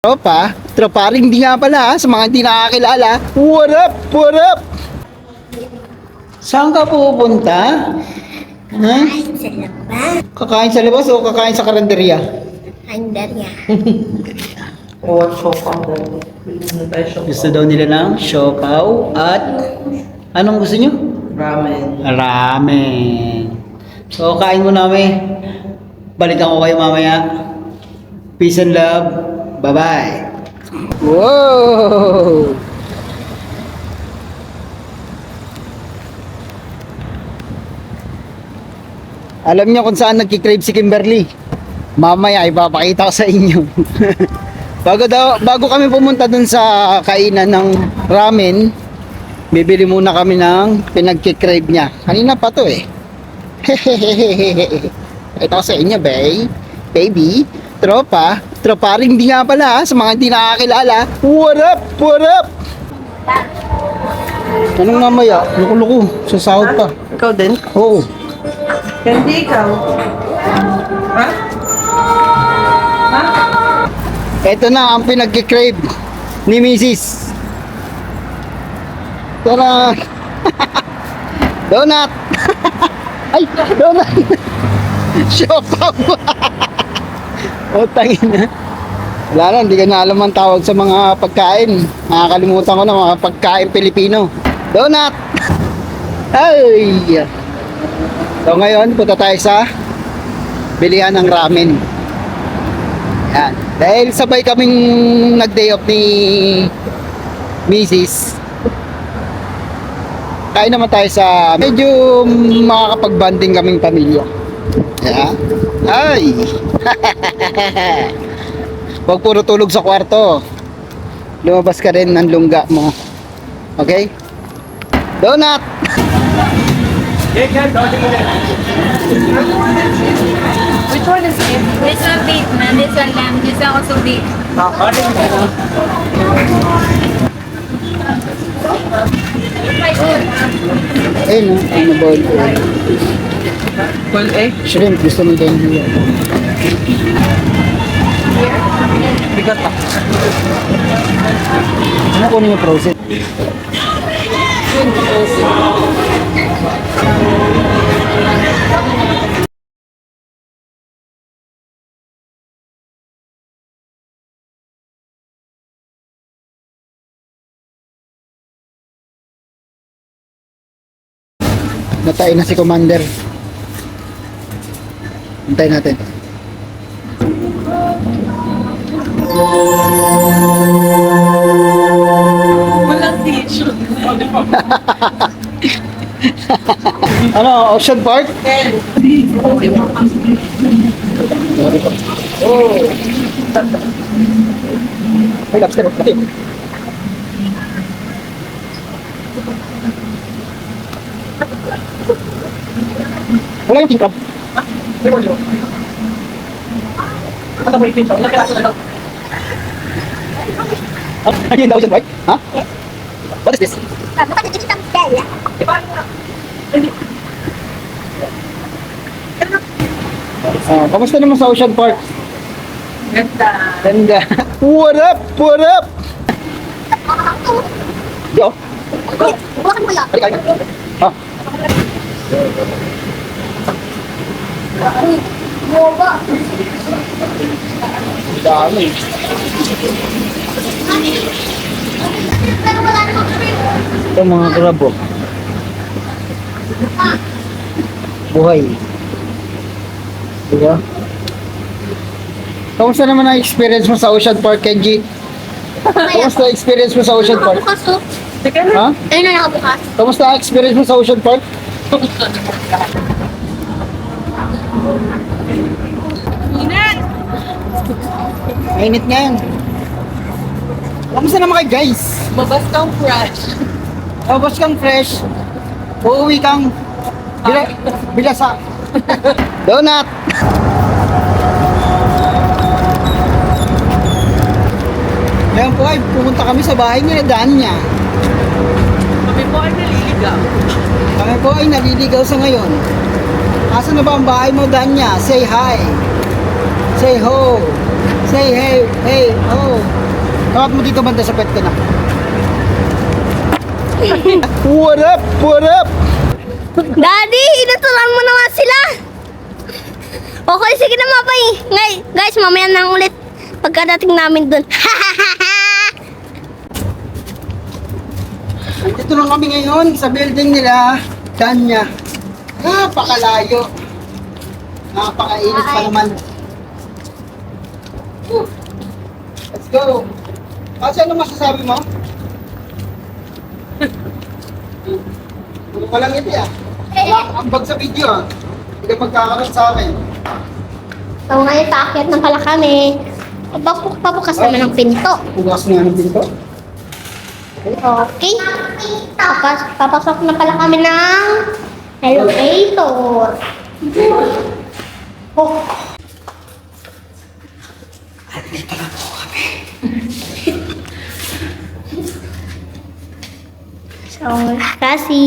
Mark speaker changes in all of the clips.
Speaker 1: Tropa ring di nga pala sa mga hindi nakakilala. What up? What up? Saan ka pupunta? Ha? Kakain sa labas o kakain sa karinderya?
Speaker 2: Karinderya.
Speaker 3: O, siopaw daw. Bilhin na tayo siopaw.
Speaker 1: Gusto daw nila ng siopaw at anong gusto nyo?
Speaker 3: Ramen.
Speaker 1: Ramen. So kain mo namin. Balikan ko kayo mamaya. Peace and love. Bye-bye. Wow! Alam niyo kung saan nagki-crave si Kimberly? Mamaya ipapakita ko sa inyo. Bago kami pumunta dun sa kainan ng ramen, bibili muna kami ng pinagki-crave niya. Kanina pa to eh. Ito sa inyo, baby. Tropa ring di nga pala sa mga hindi nakakilala. What up? What up? Anong mamaya? Luko-luko. Sa sahod pa.
Speaker 3: Ikaw din?
Speaker 1: Oo.
Speaker 3: Hindi ikaw. Ha? Ha?
Speaker 1: Ito na ang pinagki-crave ni Mrs. Tara. Donut. Ay, donut. Siopaw. O, tangin na. Wala na, hindi ka na alam ang tawag sa mga pagkain. Nakakalimutan ko na mga pagkain Pilipino. Donut. Ay. So ngayon, punta tayo sa bilihan ng ramen. Yan. Dahil sabay kaming nag-day off ni Mrs. Kain naman tayo sa medyo makakapag-banding kaming pamilya. Yeah. Ay! Huwag puro tulog sa kwarto. Lumabas ka rin ng lungga mo. Okay? Donut!
Speaker 2: Which one is it? This one beef, man. This one lamb. This one also beef.
Speaker 1: Ayun no, ano boil ko.
Speaker 3: Full egg?
Speaker 1: Shrimp, gusto mo din yun.
Speaker 3: Bigat pa.
Speaker 1: Ano kunin yung process? Natay na si Commander. Hintayin natin.
Speaker 3: Walang tissue.
Speaker 1: Ano, Ocean Park? Ay, lobster. Wala yung king crab. Are you in the Ocean Park? Huh? What is this? Kamusta naman sa Ocean Park?
Speaker 3: Ganda.
Speaker 1: Ganda. What up? What up? Yo. Halika. Ha? Dami. Ito mga crab oh. Buhay. Diba? Kamusta naman ang experience mo sa Ocean Park, Kenji? Kamusta ang experience mo sa Ocean Park? Ha?
Speaker 2: Ayun na nakabukas.
Speaker 1: Kamusta ang experience mo sa Ocean Park?
Speaker 2: Inat!
Speaker 1: Mainit nga yan. Kamusta naman kayo guys?
Speaker 3: Mabas kang fresh.
Speaker 1: Tapos kang fresh. Uuwi kang bilasa. Donut! Ngayon po ay pumunta kami sa bahay niya, daan niya.
Speaker 3: Kami po ay naliligaw.
Speaker 1: Kami po ay naliligaw sa ngayon. Asan na ba ang bahay mo, Danya? Say hi. Say ho. Say hey, hey, oh. Tawag mo dito banda sa pet ko na. What up? What up?
Speaker 4: Daddy, inutulan mo naman sila. Okay, sige na mapay. Guys, mamaya na ulit pagkadating namin dun.
Speaker 1: Dito lang kami ngayon sa building nila, Danya. Napakalayo. Napakainit pa naman. Let's go. Kasi ano masasabi mo? Ano ka lang ito ah. Ambag sa video ah. Hindi ka magkakaroon sa akin.
Speaker 4: So ngayon, paakyat na pala kami. Pabukas naman ang pinto.
Speaker 1: Bukas nga ng pinto.
Speaker 4: Okay. Papasok na pala kami ng elevator. Oh. So, kasi...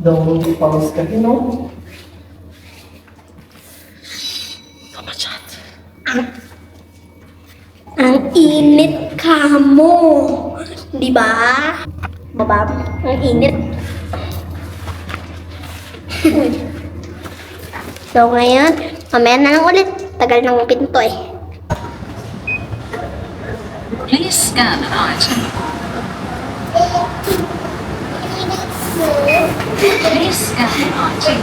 Speaker 3: Don't pause ka, no?
Speaker 4: Ang init ka mo. Di ba? Baba, ang init. So ngayon, mamaya na lang ulit. Tagal ng pinto eh.
Speaker 2: Please scan an item. Please scan an item.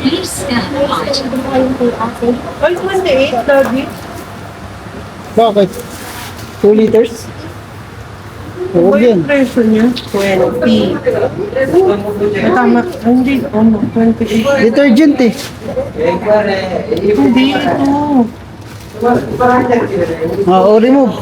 Speaker 2: Please scan an item.
Speaker 3: Ay, 28, Daddy.
Speaker 1: Bakit? 2 liters? Huwag yan.
Speaker 3: Presyo niya? 20. Tama. Hindi. 28.
Speaker 1: Detergent eh.
Speaker 3: Hindi ito.
Speaker 1: Oo, remove.